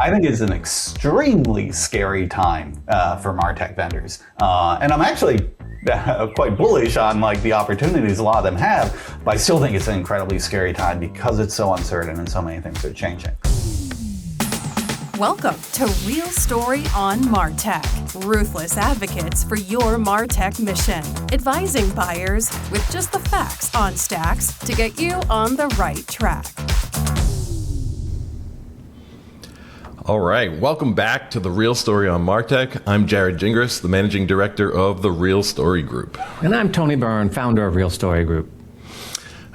I think it's an extremely scary time for MarTech vendors. And I'm actually quite bullish on like the opportunities a lot of them have, but I still think it's an incredibly scary time because it's so uncertain and so many things are changing. Welcome to Real Story on MarTech. Ruthless advocates for your MarTech mission. Advising buyers with just the facts on stacks to get you on the right track. All right, welcome back to the Real Story on MarTech. I'm Jarrod Gingras, the Managing Director of the Real Story Group. And I'm Tony Byrne, founder of Real Story Group.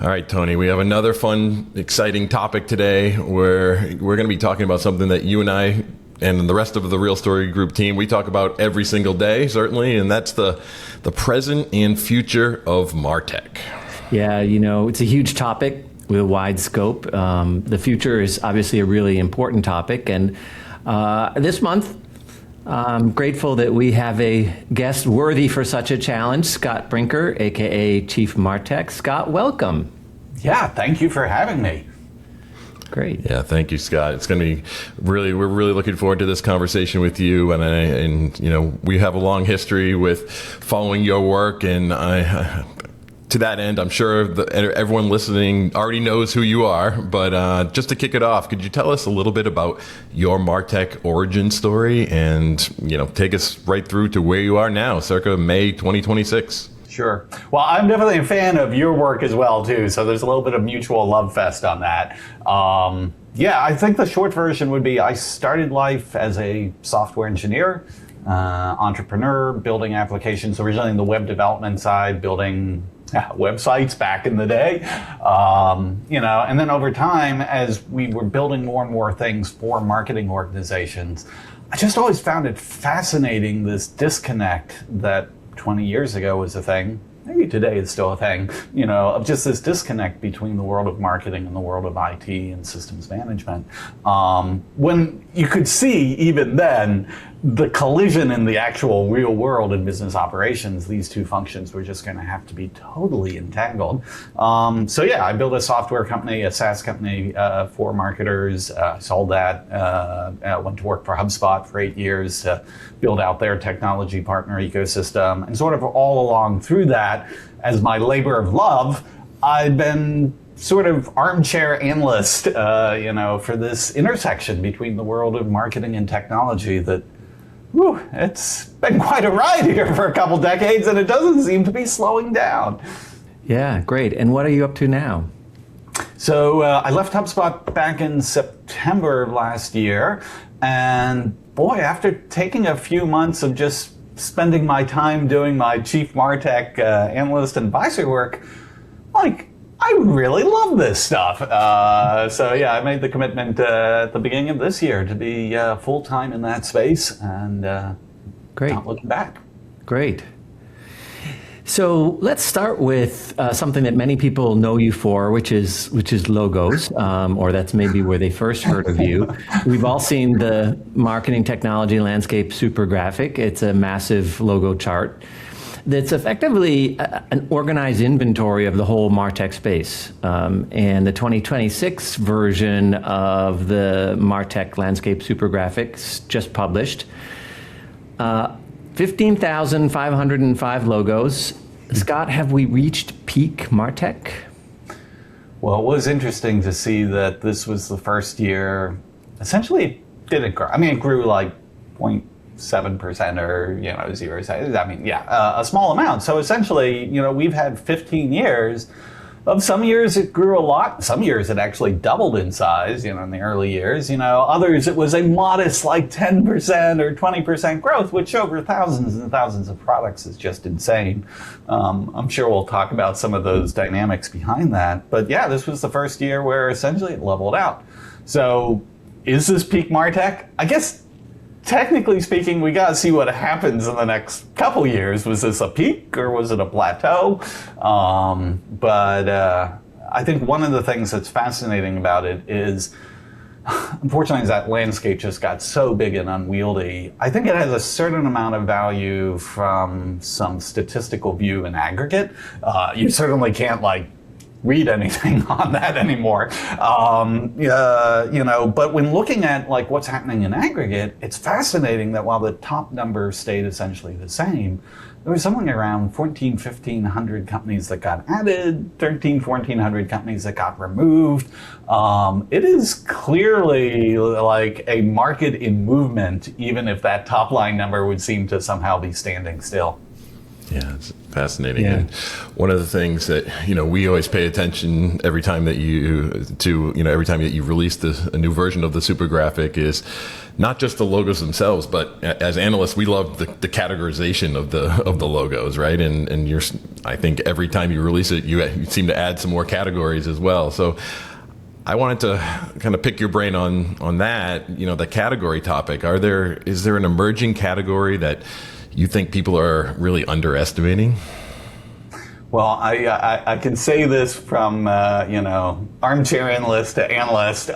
All right, Tony, we have another fun, exciting topic today where we're going to be talking about something that you and I and the rest of the Real Story Group team, we talk about every single day, certainly, and that's the present and future of MarTech. Yeah, you know, it's a huge topic with a wide scope. The future is obviously a really important topic, and this month, I'm grateful that we have a guest worthy for such a challenge, Scott Brinker, aka Chiefmartec. Scott, welcome. Yeah, thank you for having me. Great. Yeah, thank you, Scott. It's going to be we're really looking forward to this conversation with you. And you know, we have a long history with following your work, and to that end, I'm sure everyone listening already knows who you are, but just to kick it off, could you tell us a little bit about your MarTech origin story and, you know, take us right through to where you are now, circa May 2026? Sure. Well, I'm definitely a fan of your work as well, too, so there's a little bit of mutual love fest on that. Yeah, I think the short version would be I started life as a software engineer, entrepreneur, building applications, originally in the web development side, building websites back in the day, you know, and then over time, as we were building more and more things for marketing organizations, I just always found it fascinating, this disconnect that 20 years ago was a thing, maybe today is still a thing, you know, of just this disconnect between the world of marketing and the world of IT and systems management. When you could see even then the collision in the actual real world in business operations, these two functions were just going to have to be totally entangled. So yeah, I built a software company, a SaaS company for marketers, sold that, went to work for HubSpot for 8 years to build out their technology partner ecosystem. And sort of all along through that, as my labor of love, I've been sort of armchair analyst, you know, for this intersection between the world of marketing and technology that, whew, it's been quite a ride here for a couple decades, and it doesn't seem to be slowing down. Yeah, great. And what are you up to now? So I left HubSpot back in September of last year, and boy, after taking a few months of just spending my time doing my Chiefmartec analyst and advisor work, like, I really love this stuff. So yeah, I made the commitment at the beginning of this year to be full-time in that space, and great. Not looking back. Great. So let's start with something that many people know you for, which is logos, or that's maybe where they first heard of you. We've all seen the marketing technology landscape supergraphic. It's a massive logo chart that's effectively an organized inventory of the whole MarTech space. And the 2026 version of the MarTech landscape supergraphics just published. 15,505 logos. Scott, have we reached peak MarTech? Well, it was interesting to see that this was the first year, essentially it didn't grow. I mean, it grew like 0.7% or, you know, 0. I mean, yeah, a small amount. So essentially, you know, we've had 15 years of some years it grew a lot. Some years it actually doubled in size, you know, in the early years. You know, others it was a modest like 10% or 20% growth, which over thousands and thousands of products is just insane. I'm sure we'll talk about some of those dynamics behind that. But yeah, this was the first year where essentially it leveled out. So is this peak MarTech? I guess technically speaking, we got to see what happens in the next couple years. Was this a peak or was it a plateau? But I think one of the things that's fascinating about it is, unfortunately, that landscape just got so big and unwieldy. I think it has a certain amount of value from some statistical view in aggregate. You certainly can't like read anything on that anymore. But when looking at like what's happening in aggregate, it's fascinating that while the top number stayed essentially the same, there was something around 1,500 companies that got added, 1,400 companies that got removed. It is clearly like a market in movement, even if that top line number would seem to somehow be standing still. Yeah, it's fascinating. Yeah. And one of the things that, we always pay attention every time that you release a new version of the supergraphic is not just the logos themselves, but as analysts, we love the categorization of the logos, right? And I think every time you release it, you seem to add some more categories as well. So I wanted to kind of pick your brain on that, the category topic. Is there an emerging category that you think people are really underestimating? Well, I can say this from, armchair analyst to analyst.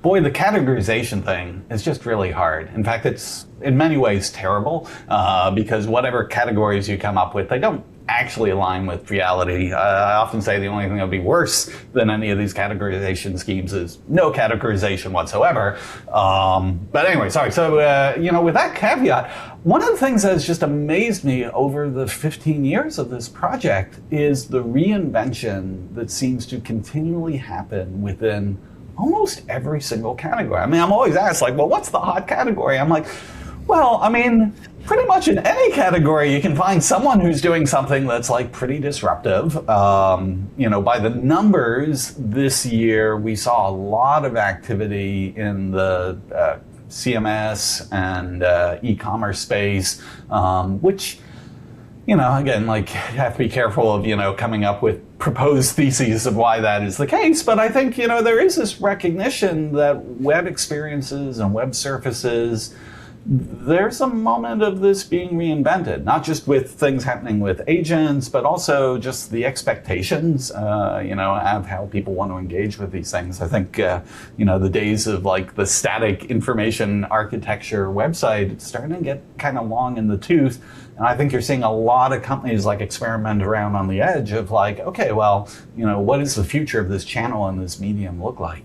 Boy, the categorization thing is just really hard. In fact, it's in many ways terrible because whatever categories you come up with, they don't actually align with reality. I often say the only thing that would be worse than any of these categorization schemes is no categorization whatsoever. But anyway, sorry. So, with that caveat, one of the things that has just amazed me over the 15 years of this project is the reinvention that seems to continually happen within almost every single category. I mean, I'm always asked, like, well, what's the hot category? I'm like, well, I mean, pretty much in any category, you can find someone who's doing something that's like pretty disruptive. By the numbers this year, we saw a lot of activity in the CMS and e-commerce space, which, again, like you have to be careful of, coming up with proposed theses of why that is the case. But I think, there is this recognition that web experiences and web surfaces, there's a moment of this being reinvented, not just with things happening with agents, but also just the expectations, of how people want to engage with these things. I think, the days of like the static information architecture website, it's starting to get kind of long in the tooth. And I think you're seeing a lot of companies like experiment around on the edge of like, okay, well, what does the future of this channel and this medium look like?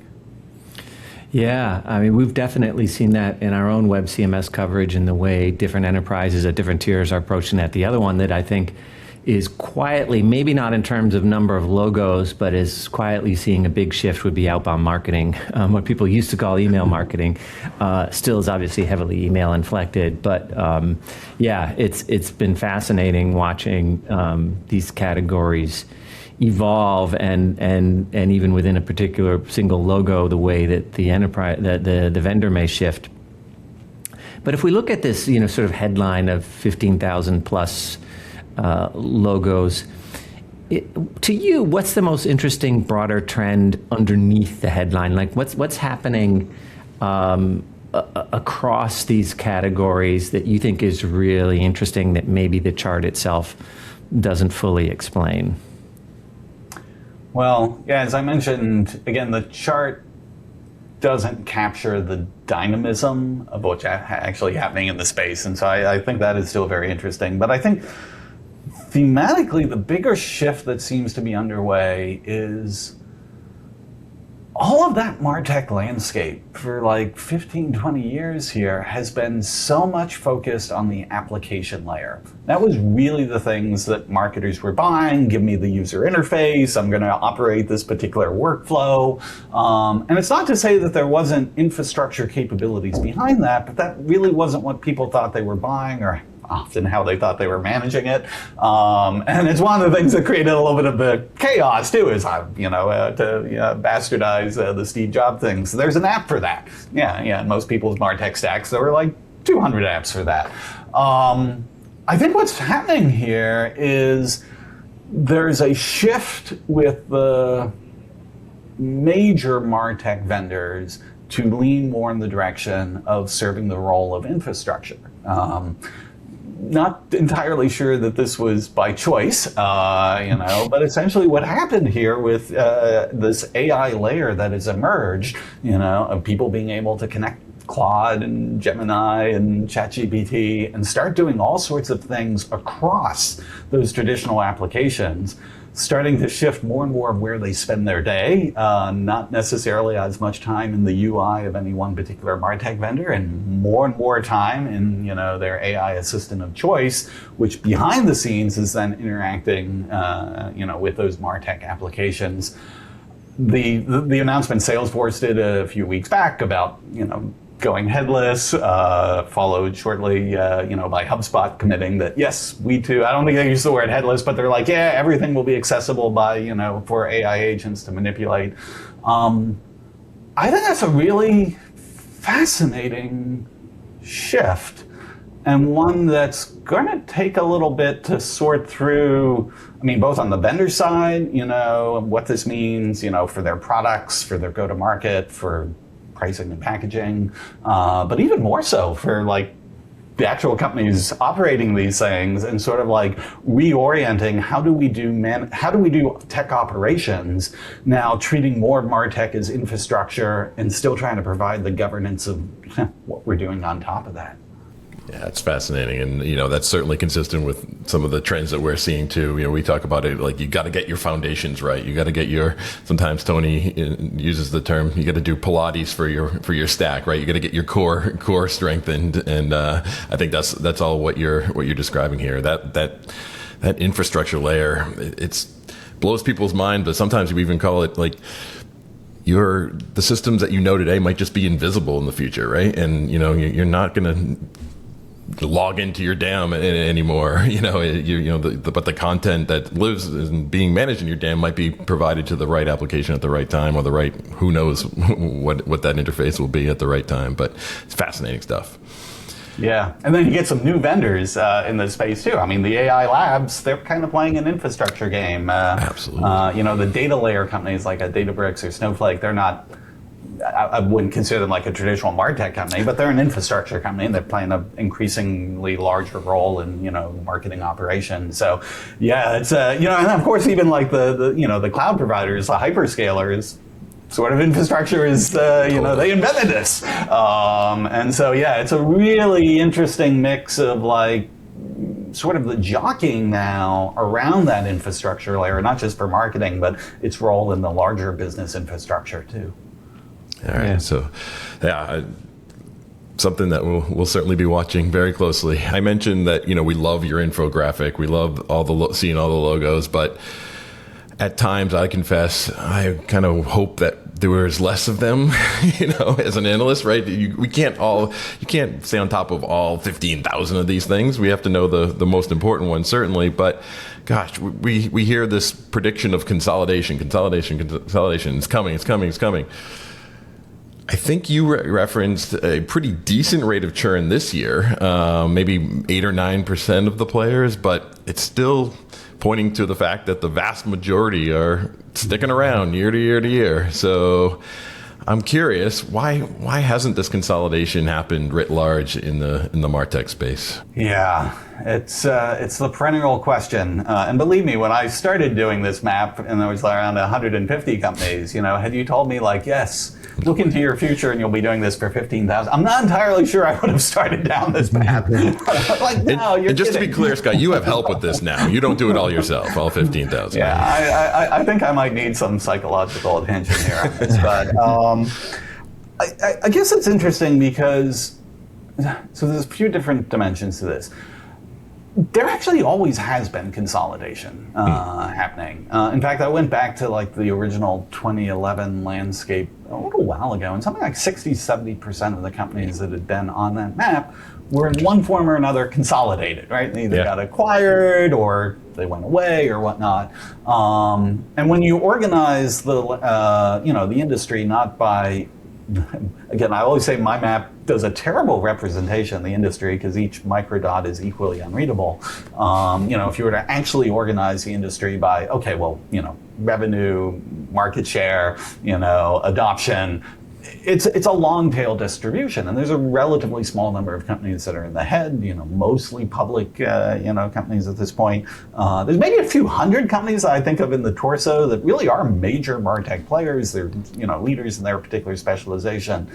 Yeah, I mean, we've definitely seen that in our own web CMS coverage and the way different enterprises at different tiers are approaching that. The other one that I think is quietly, maybe not in terms of number of logos, but is quietly seeing a big shift would be outbound marketing. What people used to call email marketing still is obviously heavily email inflected. But it's been fascinating watching these categories evolve and even within a particular single logo, the way that the enterprise, the vendor may shift. But if we look at this, sort of headline of 15,000 plus logos, to you, what's the most interesting broader trend underneath the headline? Like what's happening across these categories that you think is really interesting that maybe the chart itself doesn't fully explain? Well, yeah, as I mentioned, again, the chart doesn't capture the dynamism of what's actually happening in the space. And so I think that is still very interesting. But I think thematically, the bigger shift that seems to be underway is all of that MarTech landscape for like 15, 20 years here has been so much focused on the application layer. That was really the things that marketers were buying. Give me the user interface. I'm going to operate this particular workflow. And it's not to say that there wasn't infrastructure capabilities behind that, but that really wasn't what people thought they were buying or often how they thought they were managing it. And it's one of the things that created a little bit of the chaos too, is to bastardize the Steve Jobs things. So there's an app for that. Yeah, in most people's MarTech stacks, there were like 200 apps for that. I think what's happening here is there's a shift with the major MarTech vendors to lean more in the direction of serving the role of infrastructure. Not entirely sure that this was by choice, but essentially what happened here with this AI layer that has emerged, of people being able to connect Claude and Gemini and ChatGPT and start doing all sorts of things across those traditional applications. starting to shift more and more of where they spend their day, not necessarily as much time in the UI of any one particular MarTech vendor, and more time in their AI assistant of choice, which behind the scenes is then interacting with those MarTech applications. The announcement Salesforce did a few weeks back about going headless, followed shortly by HubSpot committing that yes, we too. I don't think they use the word headless, but they're like, yeah, everything will be accessible by for AI agents to manipulate. I think that's a really fascinating shift, and one that's going to take a little bit to sort through. I mean, both on the vendor side, what this means, for their products, for their go-to-market, for pricing and packaging, but even more so for the actual companies operating these things, and sort of reorienting how do we do tech operations now, treating more MarTech as infrastructure and still trying to provide the governance of what we're doing on top of that. Yeah, it's fascinating, and that's certainly consistent with some of the trends that we're seeing too. We talk about it you got to get your foundations right. You got to get sometimes Tony uses the term, you got to do Pilates for your stack, right? You got to get your core strengthened, and I think that's all what you're describing here. That infrastructure layer, it blows people's mind, but sometimes we even call it the systems that today might just be invisible in the future, right? And you're not going to log into your DAM anymore, but the content that lives and being managed in your DAM might be provided to the right application at the right time, or who knows what that interface will be at the right time. But it's fascinating stuff. Yeah, and then you get some new vendors in the space too. I mean, the AI labs, they're kind of playing an infrastructure game. Absolutely. The data layer companies like a Databricks or Snowflake, they're not, I wouldn't consider them like a traditional MarTech company, but they're an infrastructure company, and they're playing an increasingly larger role in marketing operations. So yeah, it's and of course even the cloud providers, the hyperscalers, sort of infrastructure is they invented this, and so yeah, it's a really interesting mix of sort of the jockeying now around that infrastructure layer, not just for marketing, but its role in the larger business infrastructure too. All right, so yeah, something that we'll certainly be watching very closely. I mentioned that we love your infographic, we love seeing all the logos, but at times, I confess, I kind of hope that there was less of them. As an analyst, right? You can't stay on top of all 15,000 of these things. We have to know the most important ones, certainly, but. Gosh, we hear this prediction of consolidation. It's coming. I think you referenced a pretty decent rate of churn this year, maybe 8 or 9% of the players, but it's still pointing to the fact that the vast majority are sticking around year to year to year. So I'm curious, why hasn't this consolidation happened writ large in the MarTech space? Yeah, it's the perennial question. And believe me, when I started doing this map, and there was around 150 companies, had you told me yes, look into your future and you'll be doing this for 15,000, I'm not entirely sure I would have started down this path. No, you're and just kidding. To be clear, Scott, you have help with this now. You don't do it all yourself, all 15,000. Yeah, I think I might need some psychological attention here on this, but I guess it's interesting because, so there's a few different dimensions to this. There actually always has been consolidation happening. In fact, I went back to the original 2011 landscape a little while ago, and something like 60-70% of the companies that had been on that map were in one form or another consolidated, right? They either got acquired or they went away or whatnot. And when you organize the industry not by, again, I always say my map does a terrible representation of the industry because each microdot is equally unreadable. If you were to actually organize the industry by, revenue, market share, adoption, it's a long tail distribution, and there's a relatively small number of companies that are in the head, mostly public, companies at this point. There's maybe a few hundred companies I think of in the torso that really are major MarTech players. They're, leaders in their particular specialization.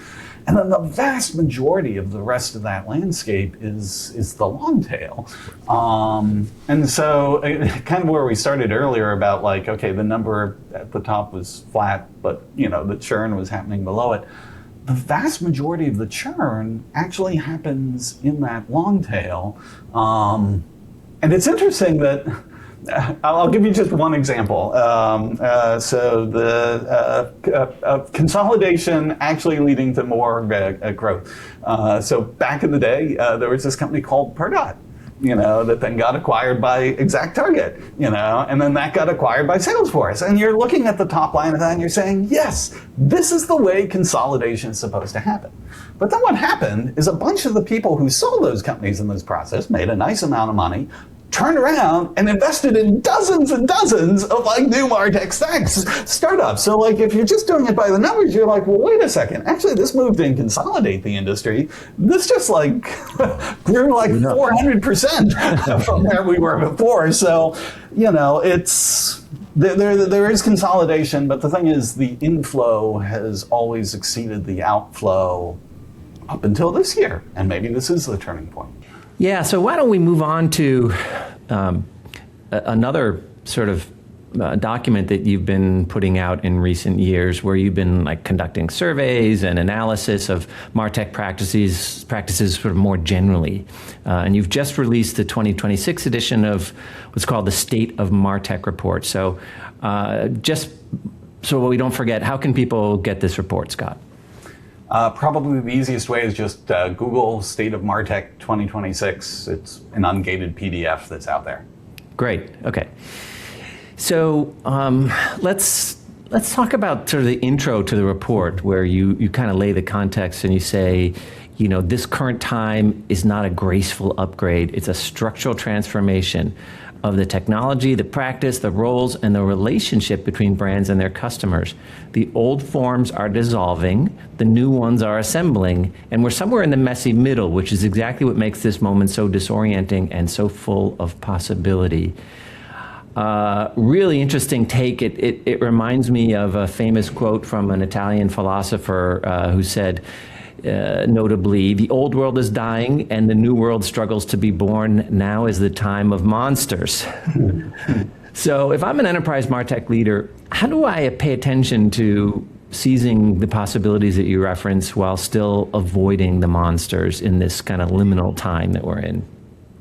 And then the vast majority of the rest of that landscape is the long tail. And so kind of where we started earlier about like, okay, the number at the top was flat, but the churn was happening below it. The vast majority of the churn actually happens in that long tail. And it's interesting that I'll give you just one example. So the consolidation actually leading to more growth. So back in the day, there was this company called Pardot, that then got acquired by ExactTarget, and then that got acquired by Salesforce. And you're looking at the top line of that and you're saying, yes, this is the way consolidation is supposed to happen. But then what happened is a bunch of the people who sold those companies in this process made a nice amount of money, turned around and invested in dozens and dozens of like new MarTech startups. So like if you're just doing it by the numbers, you're like, well, wait a second. Actually, this move didn't consolidate the industry. This just like grew like 400% from where we were before. So, it's there is consolidation, but the thing is the inflow has always exceeded the outflow up until this year. And maybe this is the turning point. Yeah, so why don't we move on to another sort of document that you've been putting out in recent years, where you've been like conducting surveys and analysis of MarTech practices sort of more generally. And you've just released the 2026 edition of what's called the State of Martech report. So just so we don't forget, how can people get this report, Scott? Probably the easiest way is just Google State of Martech 2026. It's an ungated PDF that's out there. Great. Okay. So let's talk about sort of the intro to the report, where you kind of lay the context and you say, this current time is not a graceful upgrade. It's a structural transformation of the technology, the practice, the roles, and the relationship between brands and their customers. The old forms are dissolving, the new ones are assembling, and we're somewhere in the messy middle, which is exactly what makes this moment so disorienting and so full of possibility. Really interesting take. It reminds me of a famous quote from an Italian philosopher who said, notably, the old world is dying and the new world struggles to be born. Now is the time of monsters. So if I'm an enterprise MarTech leader, how do I pay attention to seizing the possibilities that you reference while still avoiding the monsters in this kind of liminal time that we're in?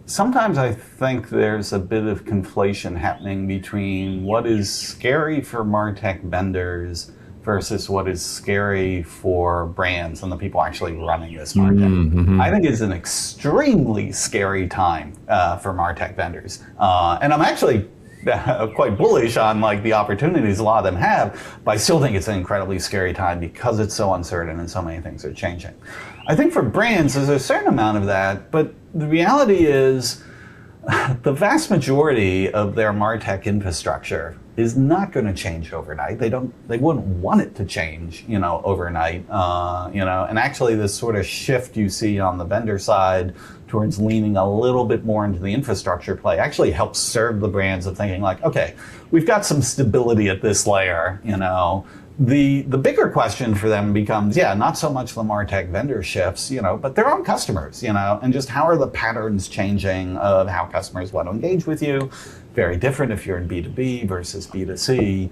Sometimes I think there's a bit of conflation happening between what is scary for MarTech vendors versus what is scary for brands and the people actually running this market. Mm-hmm. I think it's an extremely scary time for MarTech vendors. And I'm actually quite bullish on like the opportunities a lot of them have, but I still think it's an incredibly scary time because it's so uncertain and so many things are changing. I think for brands, there's a certain amount of that, but the reality is the vast majority of their MarTech infrastructure is not going to change overnight. They wouldn't want it to change, overnight. And actually this sort of shift you see on the vendor side towards leaning a little bit more into the infrastructure play actually helps serve the brands of thinking like, okay, we've got some stability at this layer, The bigger question for them becomes, not so much the MarTech vendor shifts, but their own customers, and just how are the patterns changing of how customers want to engage with you. Very different if you're in B2B versus B2C.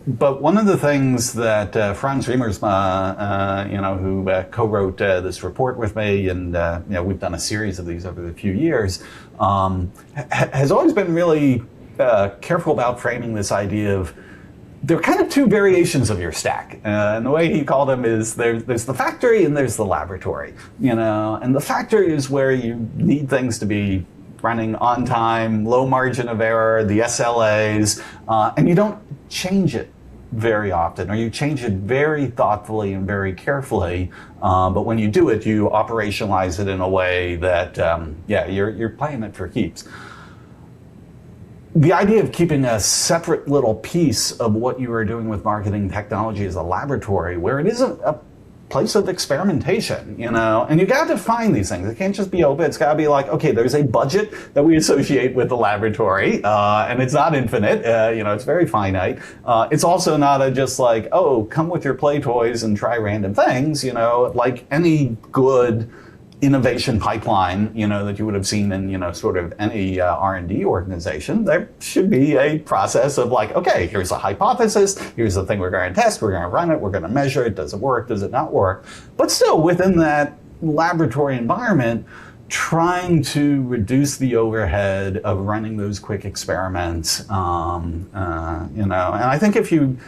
But one of the things that Franz Riemersma, who co-wrote this report with me, and we've done a series of these over the few years, has always been really careful about framing this idea of there are kind of two variations of your stack. And the way he called them is there's the factory and there's the laboratory. And the factory is where you need things to be running on time, low margin of error, the SLAs, and you don't change it very often, or you change it very thoughtfully and very carefully. But when you do it, you operationalize it in a way that, you're playing it for keeps. The idea of keeping a separate little piece of what you are doing with marketing technology as a laboratory, where it isn't a place of experimentation, and you got to define these things. It can't just be open. It's got to be like, okay, there's a budget that we associate with the laboratory, and it's not infinite. It's very finite. It's also not just like, oh, come with your play toys and try random things. Like any good innovation pipeline, that you would have seen in, sort of any R&D organization, there should be a process of like, okay, here's a hypothesis, here's the thing we're going to test, we're going to run it, we're going to measure it, does it work, does it not work? But still, within that laboratory environment, trying to reduce the overhead of running those quick experiments, and I think if you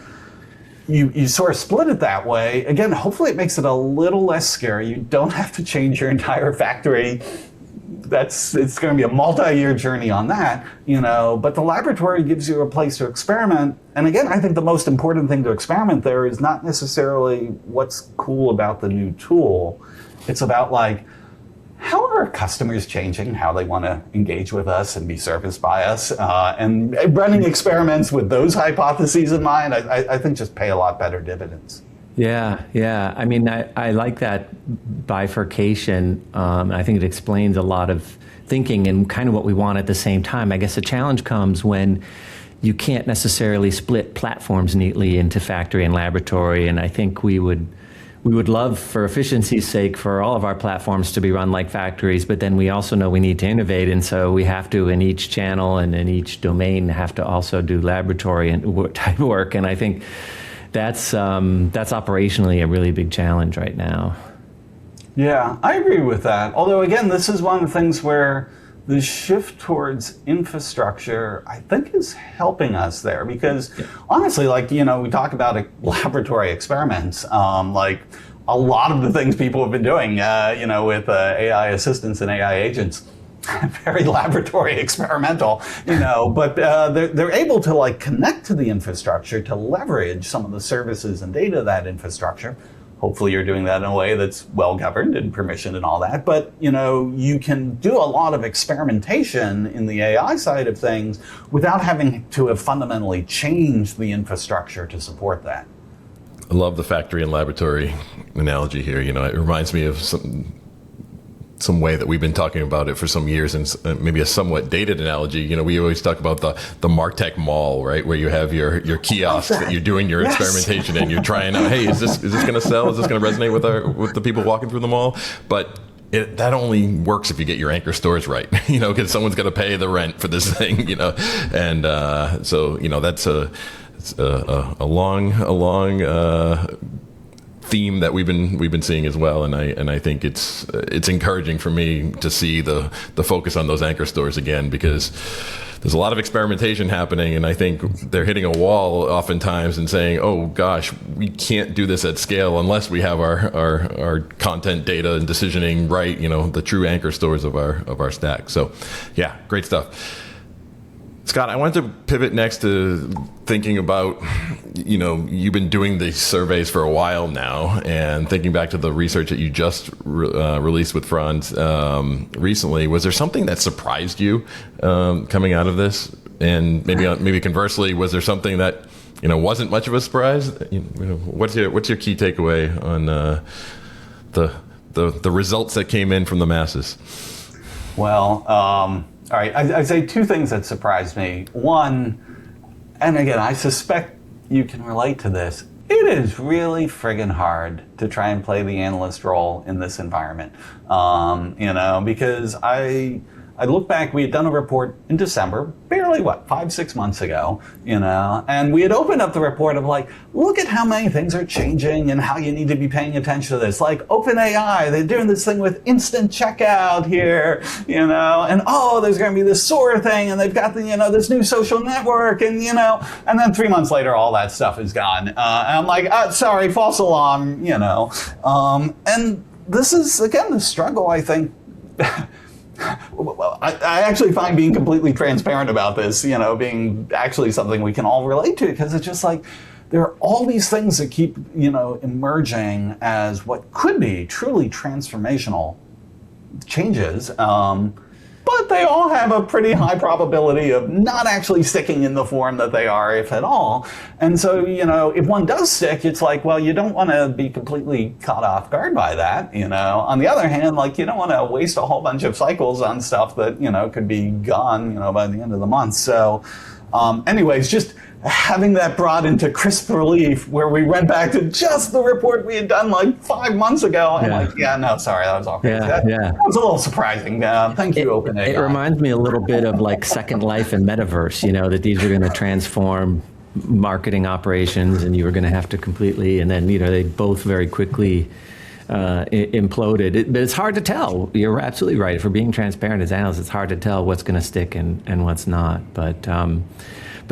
sort of split it that way, again, hopefully it makes it a little less scary. You don't have to change your entire factory. It's going to be a multi-year journey on that, but the laboratory gives you a place to experiment. And again, I think the most important thing to experiment there is not necessarily what's cool about the new tool. It's about like, how are our customers changing how they want to engage with us and be serviced by us? And running experiments with those hypotheses in mind, I think just pay a lot better dividends. Yeah. I mean, I like that bifurcation. I think it explains a lot of thinking and kind of what we want at the same time. I guess the challenge comes when you can't necessarily split platforms neatly into factory and laboratory. And I think we would love, for efficiency's sake, for all of our platforms to be run like factories, but then we also know we need to innovate, and so we have to, in each channel and in each domain, have to also do laboratory and type work. And I think that's operationally a really big challenge right now. Yeah, I agree with that. Although, again, this is one of the things where the shift towards infrastructure, I think, is helping us there because honestly, like, we talk about laboratory experiments, like a lot of the things people have been doing, with AI assistants and AI agents, very laboratory experimental, but they're able to like connect to the infrastructure to leverage some of the services and data of that infrastructure. Hopefully you're doing that in a way that's well governed and permissioned and all that. But you can do a lot of experimentation in the AI side of things without having to have fundamentally changed the infrastructure to support that. I love the factory and laboratory analogy here. It reminds me of some way that we've been talking about it for some years, and maybe a somewhat dated analogy. We always talk about the Martech mall, right, where you have your kiosks that you're doing your experimentation and you're trying out. Hey, is this going to sell? Is this going to resonate with the people walking through the mall? But that only works if you get your anchor stores right, because someone's going to pay the rent for this thing, and so that's a long theme that we've been seeing as well, and I think it's encouraging for me to see the focus on those anchor stores again, because there's a lot of experimentation happening, and I think they're hitting a wall oftentimes and saying, oh gosh, we can't do this at scale unless we have our content data and decisioning right, the true anchor stores of our stack. So yeah, great stuff. Scott, I wanted to pivot next to thinking about, you've been doing these surveys for a while now, and thinking back to the research that you just released with Franz recently. Was there something that surprised you coming out of this? And maybe conversely, was there something that wasn't much of a surprise? What's your key takeaway on the results that came in from the masses? Well. All right, I'd say two things that surprised me. One, and again, I suspect you can relate to this, it is really friggin' hard to try and play the analyst role in this environment. Because I look back, we had done a report in December, barely 5-6 months ago, and we had opened up the report of like, look at how many things are changing and how you need to be paying attention to this. Like OpenAI, they're doing this thing with instant checkout here, and there's going to be this SOAR thing, and they've got the, this new social network, and and then 3 months later, all that stuff is gone. And I'm like, sorry, false alarm, and this is again the struggle, I think. I actually find being completely transparent about this, being actually something we can all relate to, because it's just like there are all these things that keep, emerging as what could be truly transformational changes. but they all have a pretty high probability of not actually sticking in the form that they are, if at all. And so, if one does stick, it's like, well, you don't want to be completely caught off guard by that, On the other hand, you don't want to waste a whole bunch of cycles on stuff that, could be gone, by the end of the month. So, anyways, just having that brought into crisp relief where we went back to just the report we had done 5 months ago. I'm sorry, that was all crazy. That was a little surprising. Thank you, OpenAI. It reminds me a little bit of Second Life and Metaverse, that these are going to transform marketing operations and you were going to have to completely, and then, they both very quickly imploded. But it's hard to tell. You're absolutely right. If we're being transparent as analysts, it's hard to tell what's going to stick and what's not. But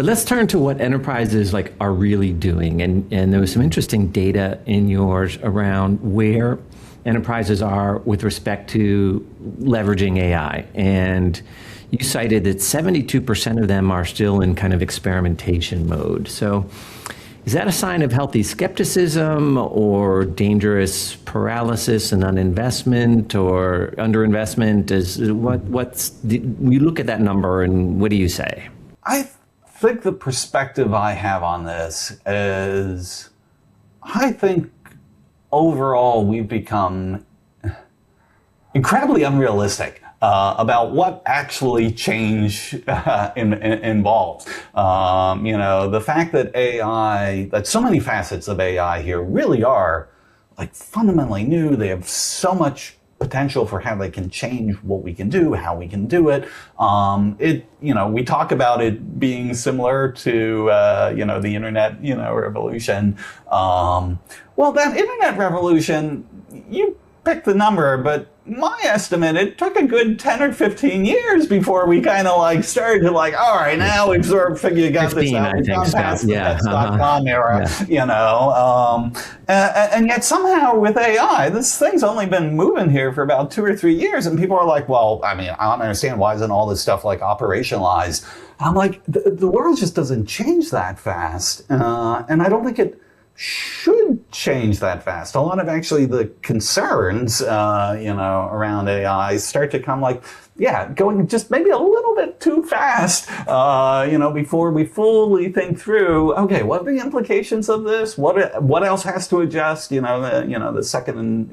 let's turn to what enterprises are really doing. And there was some interesting data in yours around where enterprises are with respect to leveraging AI. And you cited that 72% of them are still in kind of experimentation mode. So is that a sign of healthy skepticism or dangerous paralysis and uninvestment or underinvestment? You look at that number and what do you say? I think the perspective I have on this is, I think overall we've become incredibly unrealistic about what actually change involves. The fact that that so many facets of AI here really are fundamentally new. They have so much potential for how they can change what we can do, how we can do it. We talk about it being similar to, the internet, revolution. Well, that internet revolution, you pick the number, but my estimate, it took a good 10 or 15 years before we kind of started to all right, now we've sort of figured got 15, this out. We've gone past the .com era, and yet somehow with AI, this thing's only been moving here for about 2 or 3 years, and people are like, well, I don't understand, why isn't all this stuff operationalized? I'm like, the world just doesn't change that fast, and I don't think it should change that fast. A lot of actually the concerns, around AI start to come going just maybe a little bit too fast, before we fully think through, okay, what are the implications of this? What else has to adjust? The second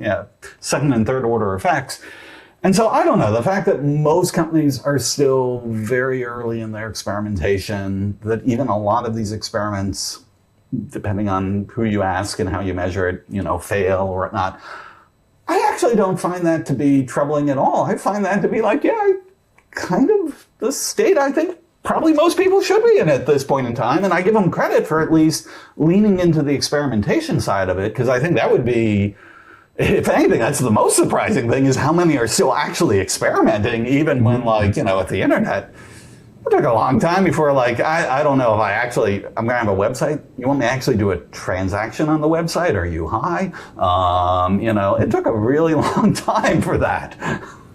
and third order effects. And so I don't know, the fact that most companies are still very early in their experimentation, that even a lot of these experiments, depending on who you ask and how you measure it, fail or not. I actually don't find that to be troubling at all. I find that to be kind of the state I think probably most people should be in at this point in time. And I give them credit for at least leaning into the experimentation side of it, because I think that would be, if anything, that's the most surprising thing, is how many are still actually experimenting, even when at the internet. It took a long time before, I don't know if I'm going to have a website. You want me to actually do a transaction on the website? Are you high? It took a really long time for that.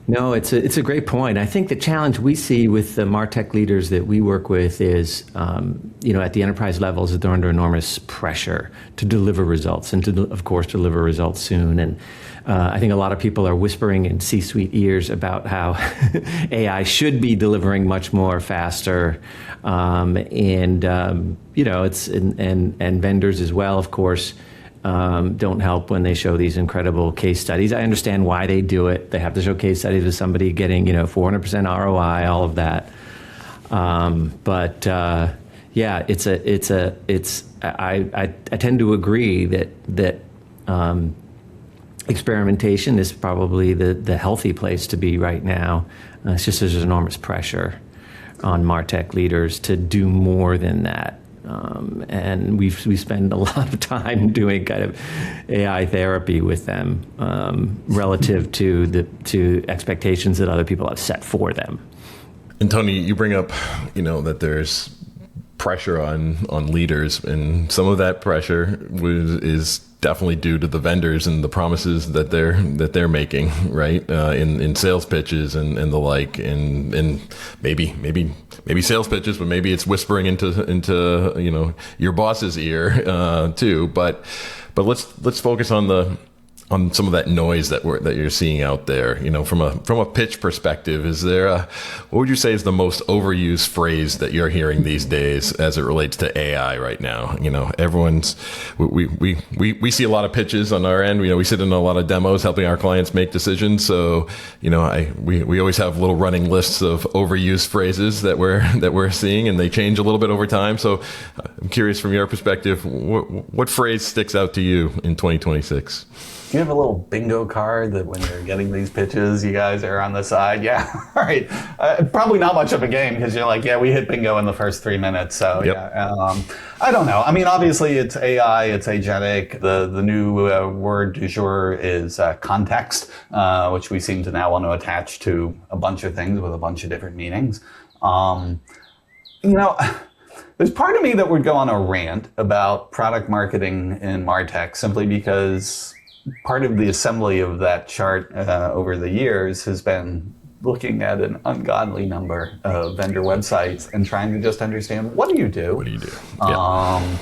No, it's a great point. I think the challenge we see with the MarTech leaders that we work with is, at the enterprise levels, that they're under enormous pressure to deliver results and to, of course, deliver results soon. And I think a lot of people are whispering in C-suite ears about how AI should be delivering much more faster, and vendors as well, of course, don't help when they show these incredible case studies. I understand why they do it. They have to show case studies of somebody getting 400% ROI, all of that. I tend to agree that experimentation is probably the healthy place to be right now. It's just there's enormous pressure on MarTech leaders to do more than that. And we spend a lot of time doing kind of AI therapy with them relative to expectations that other people have set for them. And Tony, you bring up, that there's pressure on leaders, and some of that pressure is definitely due to the vendors and the promises that they're making, right? In sales pitches and the like, and maybe sales pitches, but maybe it's whispering into your boss's ear too. But let's focus on the on some of that noise that you're seeing out there, from a pitch perspective, is there what would you say is the most overused phrase that you're hearing these days as it relates to AI right now? We see a lot of pitches on our end. We sit in a lot of demos helping our clients make decisions. So, we always have little running lists of overused phrases that we're seeing, and they change a little bit over time. So I'm curious from your perspective, what phrase sticks out to you in 2026? Do you have a little bingo card that when you're getting these pitches, you guys are on the side? Yeah, all right. Probably not much of a game because you're like, yeah, we hit bingo in the first 3 minutes. So yep. Yeah, I don't know. I mean, obviously it's AI, it's agentic. The new word du jour is context, which we seem to now want to attach to a bunch of things with a bunch of different meanings. There's part of me that would go on a rant about product marketing in MarTech simply because part of the assembly of that chart over the years has been looking at an ungodly number of vendor websites and trying to just understand, what do you do? What do you do? Yeah.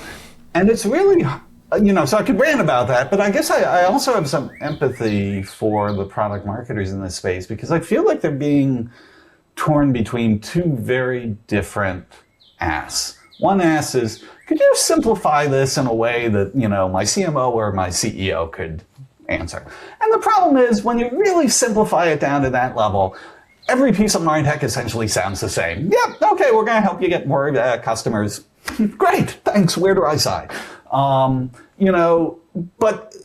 And it's really, so I could rant about that, but I guess I also have some empathy for the product marketers in this space because I feel like they're being torn between two very different asks. One asks is, could you simplify this in a way that, my CMO or my CEO could answer? And the problem is, when you really simplify it down to that level, every piece of MarTech essentially sounds the same. Yep, okay, we're going to help you get more customers. Great, thanks, where do I sign? But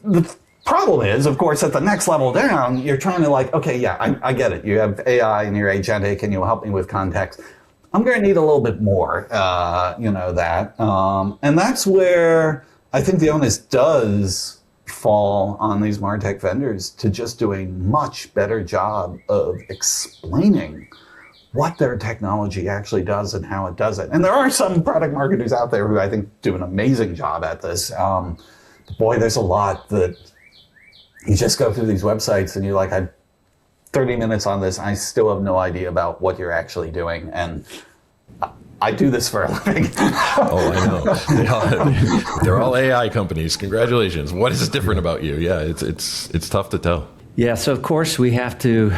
the problem is, of course, at the next level down, you're trying to okay, yeah, I get it. You have AI and you're agentic and you'll help me with context. I'm going to need a little bit more, that. And that's where I think the onus does fall on these MarTech vendors to just do a much better job of explaining what their technology actually does and how it does it. And there are some product marketers out there who I think do an amazing job at this. Boy, there's a lot that you just go through these websites and you're like, I 30 minutes on this, I still have no idea about what you're actually doing. And I do this for a living. Oh, I know. They're all AI companies. Congratulations. What is different about you? Yeah, it's tough to tell. Yeah, so of course we have to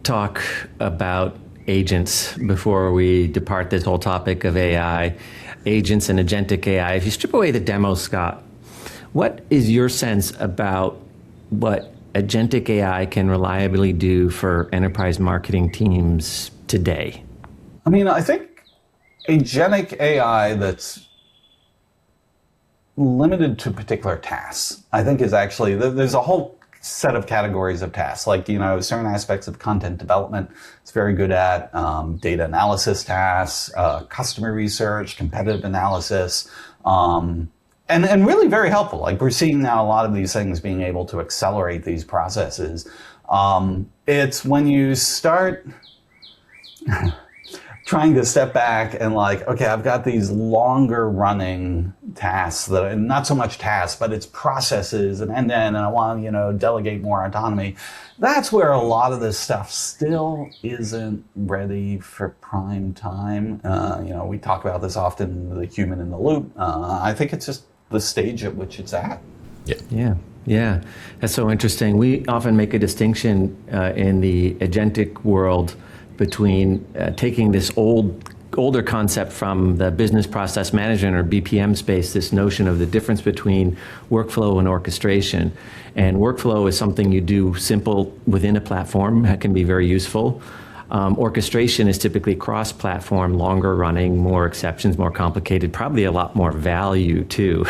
talk about agents before we depart this whole topic of AI, agents and agentic AI. If you strip away the demo, Scott, what is your sense about what agentic AI can reliably do for enterprise marketing teams today? I mean, I think agentic AI that's limited to particular tasks, I think is actually, there's a whole set of categories of tasks, certain aspects of content development it's very good at, data analysis tasks, customer research, competitive analysis, and really very helpful. We're seeing now a lot of these things being able to accelerate these processes. It's when you start trying to step back and okay, I've got these longer running tasks that are not so much tasks, but it's processes and end-to-end, and I want to, delegate more autonomy. That's where a lot of this stuff still isn't ready for prime time. We talk about this often, the human in the loop. I think it's just the stage at which it's at. Yeah. That's so interesting. We often make a distinction in the agentic world between taking this older concept from the business process management or BPM space, this notion of the difference between workflow and orchestration. And workflow is something you do simple within a platform that can be very useful. Orchestration is typically cross-platform, longer running, more exceptions, more complicated, probably a lot more value too.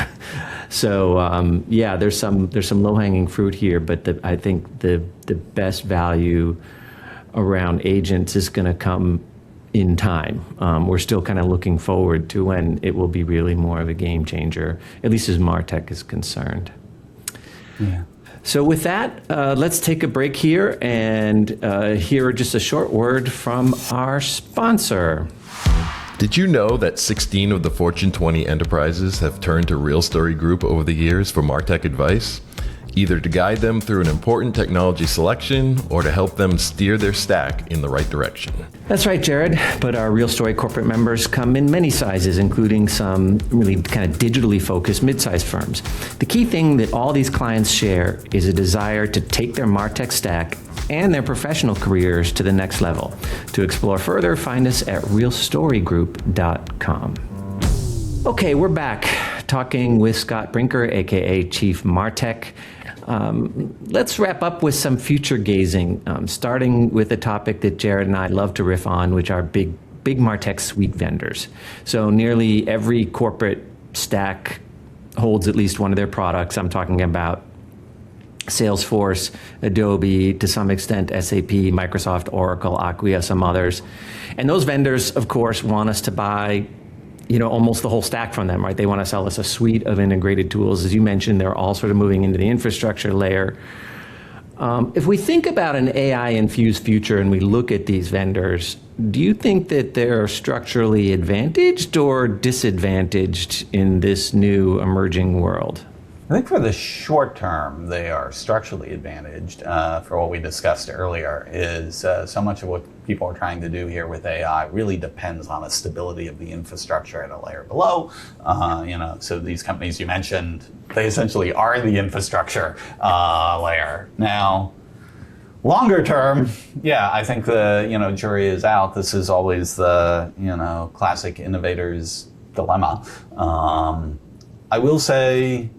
So there's some low-hanging fruit here, but I think the best value around agents is going to come in time. We're still kind of looking forward to when it will be really more of a game changer, at least as MarTech is concerned. Yeah. So with that, let's take a break here and hear just a short word from our sponsor. Did you know that 16 of the Fortune 20 enterprises have turned to Real Story Group over the years for MarTech advice? either to guide them through an important technology selection or to help them steer their stack in the right direction. That's right, Jarrod. But our Real Story corporate members come in many sizes, including some really kind of digitally focused mid-sized firms. The key thing that all these clients share is a desire to take their MarTech stack and their professional careers to the next level. To explore further, find us at realstorygroup.com. Okay, we're back talking with Scott Brinker, aka Chiefmartec. Let's wrap up with some future gazing, starting with a topic that Jarrod and I love to riff on, which are big MarTech suite vendors. So nearly every corporate stack holds at least one of their products. I'm talking about Salesforce, Adobe, to some extent SAP, Microsoft, Oracle, Acquia, some others. And those vendors, of course, want us to buy almost the whole stack from them, right? They want to sell us a suite of integrated tools. As you mentioned, they're all sort of moving into the infrastructure layer. If we think about an AI-infused future and we look at these vendors, do you think that they're structurally advantaged or disadvantaged in this new emerging world? I think for the short term, they are structurally advantaged. For what we discussed earlier, is so much of what people are trying to do here with AI really depends on the stability of the infrastructure at a layer below. So these companies you mentioned, they essentially are the infrastructure layer. Now, longer term, yeah, I think the jury is out. This is always the classic innovator's dilemma. I will say,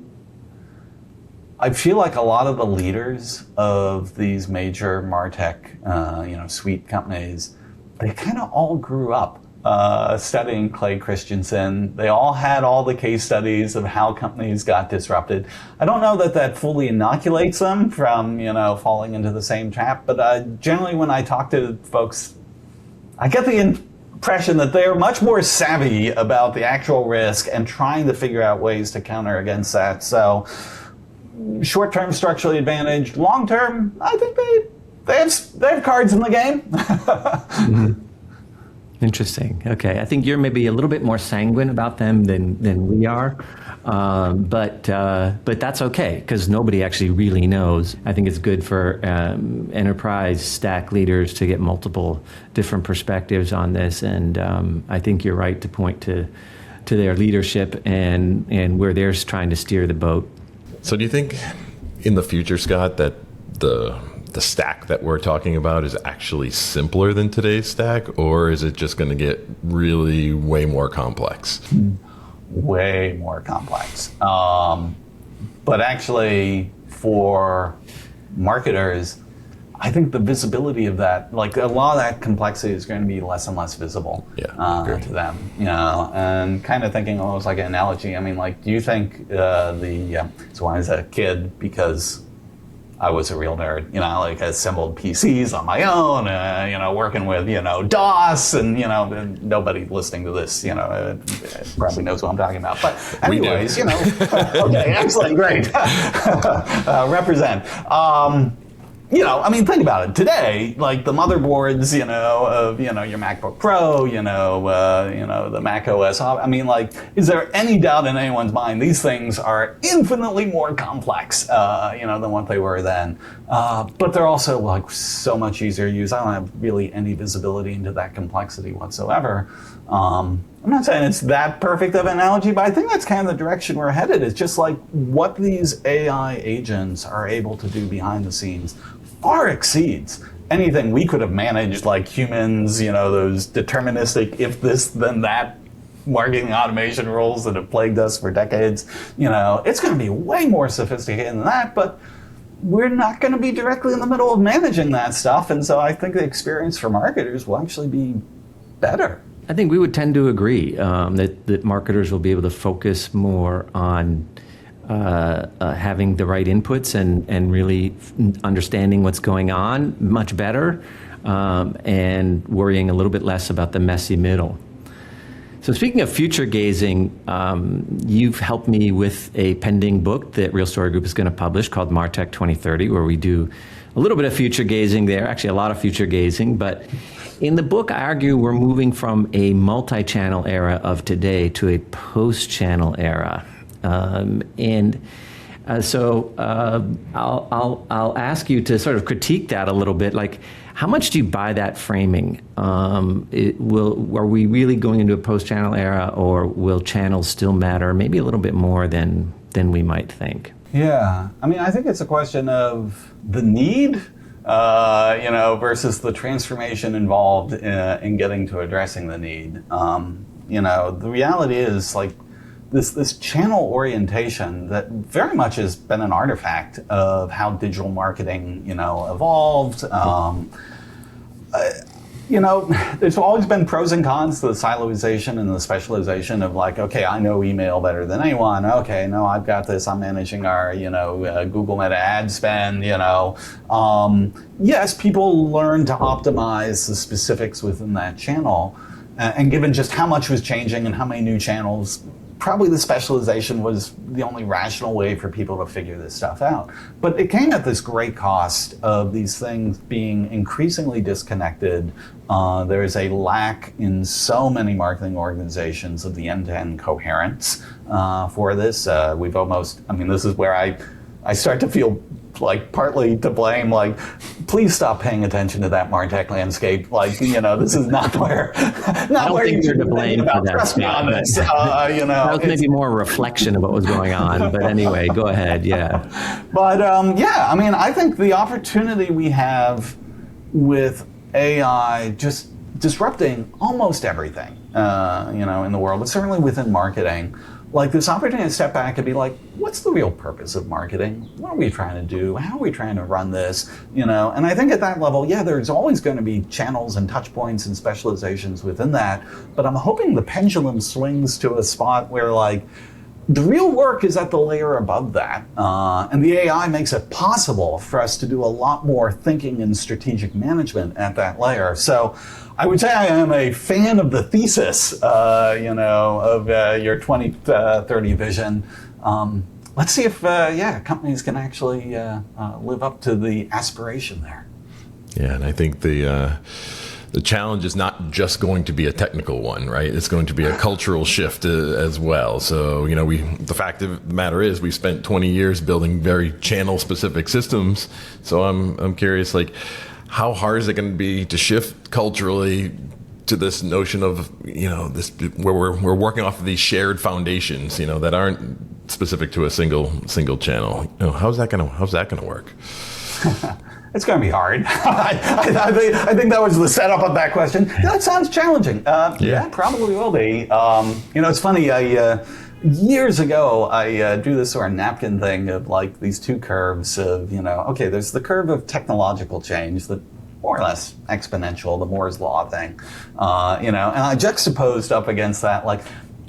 I feel like a lot of the leaders of these major MarTech, suite companies, they kind of all grew up studying Clay Christensen. They all had all the case studies of how companies got disrupted. I don't know that fully inoculates them from, falling into the same trap, but generally when I talk to folks, I get the impression that they're much more savvy about the actual risk and trying to figure out ways to counter against that. So, short-term structurally advantaged. Long-term, I think they have cards in the game. Mm-hmm. Interesting. Okay, I think you're maybe a little bit more sanguine about them than we are, but that's okay because nobody actually really knows. I think it's good for enterprise stack leaders to get multiple different perspectives on this, and I think you're right to point to their leadership and where they're trying to steer the boat. So do you think in the future, Scott, that the stack that we're talking about is actually simpler than today's stack, or is it just going to get really way more complex? Way more complex. But actually, for marketers, I think the visibility of that, like a lot of that complexity is going to be less and less visible to them. And kind of thinking almost like an analogy. I mean, like, do you think so when I was a kid, because I was a real nerd, like assembled PCs on my own, working with, DOS, and nobody listening to this, probably knows what I'm talking about. But anyways, okay, excellent, great. Represent. Think about it. Today, like the motherboards, of, your MacBook Pro, the Mac OS. Is there any doubt in anyone's mind these things are infinitely more complex, than what they were then? But they're also like so much easier to use. I don't have really any visibility into that complexity whatsoever. I'm not saying it's that perfect of an analogy, but I think that's kind of the direction we're headed. It's just like what these AI agents are able to do behind the scenes far exceeds anything we could have managed like humans, those deterministic if this then that marketing automation rules that have plagued us for decades. It's going to be way more sophisticated than that, but we're not going to be directly in the middle of managing that stuff. And so I think the experience for marketers will actually be better. I think we would tend to agree that marketers will be able to focus more on having the right inputs and really understanding what's going on much better, and worrying a little bit less about the messy middle. So speaking of future gazing, you've helped me with a pending book that Real Story Group is going to publish called MarTech 2030, where we do a little bit of future gazing there, actually a lot of future gazing. But in the book, I argue we're moving from a multi-channel era of today to a post-channel era. And I'll ask you to sort of critique that a little bit. Like, how much do you buy that framing? Are we really going into a post-channel era, or will channels still matter maybe a little bit more than we might think? Yeah, I mean, I think it's a question of the need, versus the transformation involved in getting to addressing the need. The reality is, like, this channel orientation that very much has been an artifact of how digital marketing, evolved. There's always been pros and cons to the siloization and the specialization of, like, okay, I know email better than anyone. Okay, no, I've got this. I'm managing our, Google Meta ad spend. Yes, people learn to optimize the specifics within that channel, and given just how much was changing and how many new channels, probably the specialization was the only rational way for people to figure this stuff out. But it came at this great cost of these things being increasingly disconnected. There is a lack in so many marketing organizations of the end-to-end coherence for this. This is where I start to feel like partly to blame, like, please stop paying attention to that MarTech landscape. Like, this is not where, I don't think you're to blame for that, Scott. That was maybe more a reflection of what was going on. But anyway, go ahead. Yeah. But I think the opportunity we have with AI just disrupting almost everything, in the world, but certainly within marketing. Like, this opportunity to step back and be like, what's the real purpose of marketing? What are we trying to do? How are we trying to run this? And I think at that level, there's always going to be channels and touch points and specializations within that. But I'm hoping the pendulum swings to a spot where, like, the real work is at the layer above that. And the AI makes it possible for us to do a lot more thinking and strategic management at that layer. So I would say I am a fan of the thesis, of your 2030 vision. Let's see if, companies can actually live up to the aspiration there. Yeah, and I think the challenge is not just going to be a technical one, right? It's going to be a cultural shift as well. So, the fact of the matter is, we spent 20 years building very channel-specific systems. So I'm curious, like, how hard is it going to be to shift culturally to this notion of, this where we're working off of these shared foundations, that aren't specific to a single channel? How's that going to work? It's going to be hard. I think that was the setup of that question. That sounds challenging. Yeah, probably will be. It's funny. Years ago, I drew this sort of napkin thing of, like, these two curves of, there's the curve of technological change, the more or less exponential, the Moore's Law thing, and I juxtaposed up against that, like,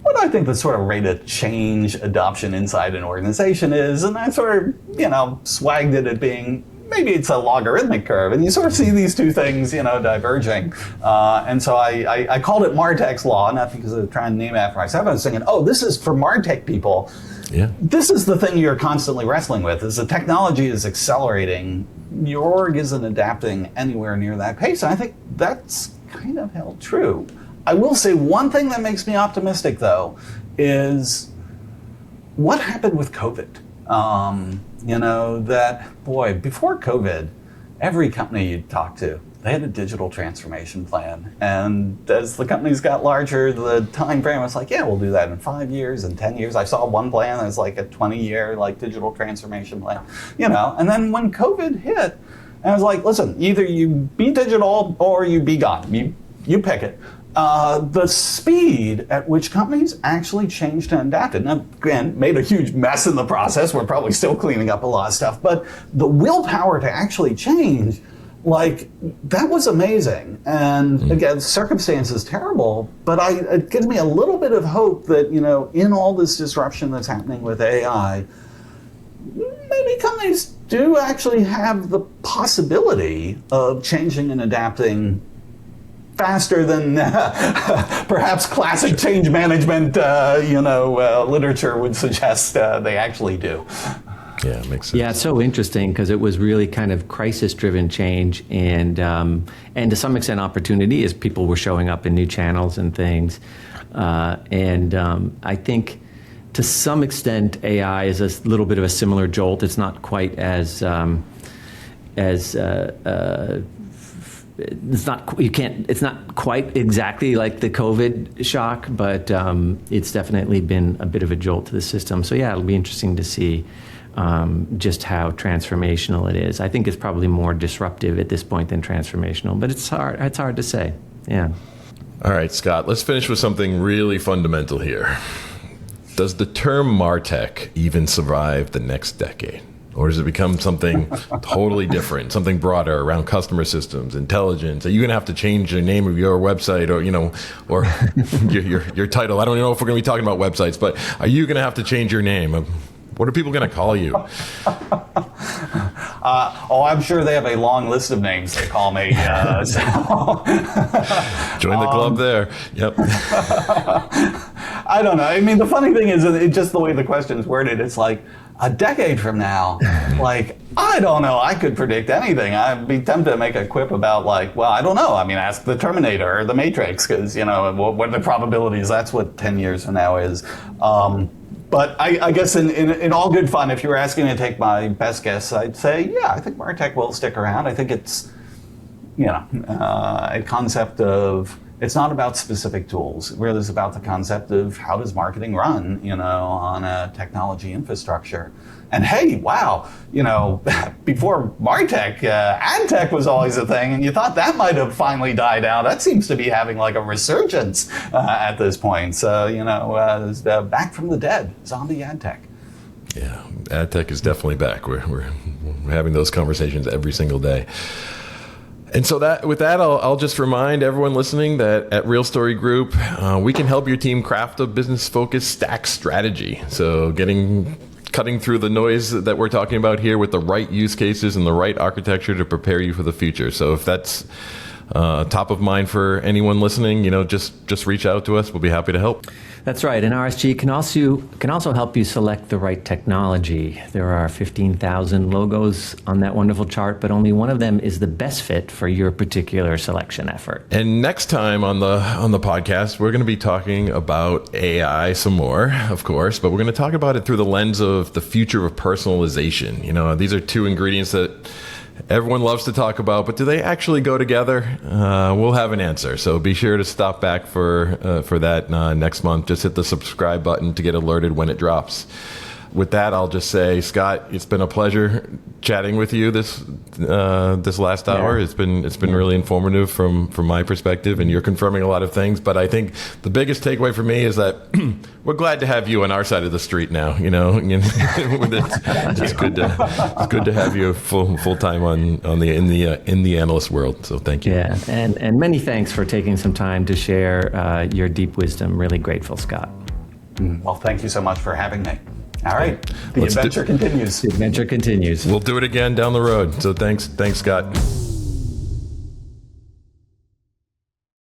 what do I think the sort of rate of change adoption inside an organization is? And I sort of, swagged it at being, maybe it's a logarithmic curve, and you sort of see these two things, diverging. And so I called it Martech's law, not because I was trying to name it after myself. I was thinking, this is for Martech people. Yeah. This is the thing you're constantly wrestling with. As the technology is accelerating, your org isn't adapting anywhere near that pace. And I think that's kind of held true. I will say one thing that makes me optimistic, though, is what happened with COVID. Before COVID, every company you talk to, they had a digital transformation plan. And as the companies got larger, the time frame was like, we'll do that in 5 years and 10 years. I saw one plan that was like a 20-year digital transformation plan, And then when COVID hit, I was like, listen, either you be digital or you be gone. You pick it. The speed at which companies actually changed and adapted, and again, made a huge mess in the process. We're probably still cleaning up a lot of stuff, but the willpower to actually change, that was amazing. And again, circumstances terrible, but it gives me a little bit of hope that, in all this disruption that's happening with AI, maybe companies do actually have the possibility of changing and adapting faster than perhaps classic change management, literature would suggest they actually do. Yeah, it makes sense. Yeah, it's so interesting because it was really kind of crisis-driven change and to some extent opportunity as people were showing up in new channels and things. I think to some extent, AI is a little bit of a similar jolt. It's not quite as it's not quite exactly like the COVID shock, but it's definitely been a bit of a jolt to the system. So yeah, it'll be interesting to see just how transformational it is. I think it's probably more disruptive at this point than transformational, but it's hard to say. Yeah. All right, Scott, let's finish with something really fundamental here. Does the term Martech even survive the next decade? Or does it become something totally different, something broader around customer systems, intelligence? Are you going to have to change the name of your website or your title? I don't know if we're going to be talking about websites, but are you going to have to change your name? What are people going to call you? I'm sure they have a long list of names they call me. Join the club there. Yep. I don't know. I mean, the funny thing is, just the way the question is worded, it's like, a decade from now, like, I don't know, I could predict anything. I'd be tempted to make a quip about, like, well, I don't know. I mean, ask the Terminator or the Matrix, because, what are the probabilities? That's what 10 years from now is. But I guess in all good fun, if you were asking me to take my best guess, I'd say, yeah, I think Martech will stick around. I think it's, a concept of, it's not about specific tools. It really is about the concept of how does marketing run, on a technology infrastructure. And hey, wow, before Martech, ad tech was always a thing, and you thought that might have finally died out. That seems to be having like a resurgence at this point. So, back from the dead, zombie ad tech. Yeah, ad tech is definitely back. We're having those conversations every single day. And so with that, I'll just remind everyone listening that at Real Story Group, we can help your team craft a business-focused stack strategy. So cutting through the noise that we're talking about here with the right use cases and the right architecture to prepare you for the future. So if that's top of mind for anyone listening, just reach out to us. We'll be happy to help. That's right. And RSG can also help you select the right technology. There are 15,000 logos on that wonderful chart, but only one of them is the best fit for your particular selection effort. And next time on the podcast, we're going to be talking about AI some more, of course, but we're going to talk about it through the lens of the future of personalization. These are two ingredients that everyone loves to talk about, but do they actually go together? We'll have an answer. So be sure to stop back for that next month. Just hit the subscribe button to get alerted when it drops. With that, I'll just say, Scott, it's been a pleasure chatting with you this last hour. Yeah. It's been really informative from my perspective, and you're confirming a lot of things. But I think the biggest takeaway for me is that we're glad to have you on our side of the street now. It's good to have you full time in the analyst world. So thank you. Yeah, and many thanks for taking some time to share your deep wisdom. Really grateful, Scott. Well, thank you so much for having me. All right. The adventure continues. The adventure continues. We'll do it again down the road. So thanks, Scott.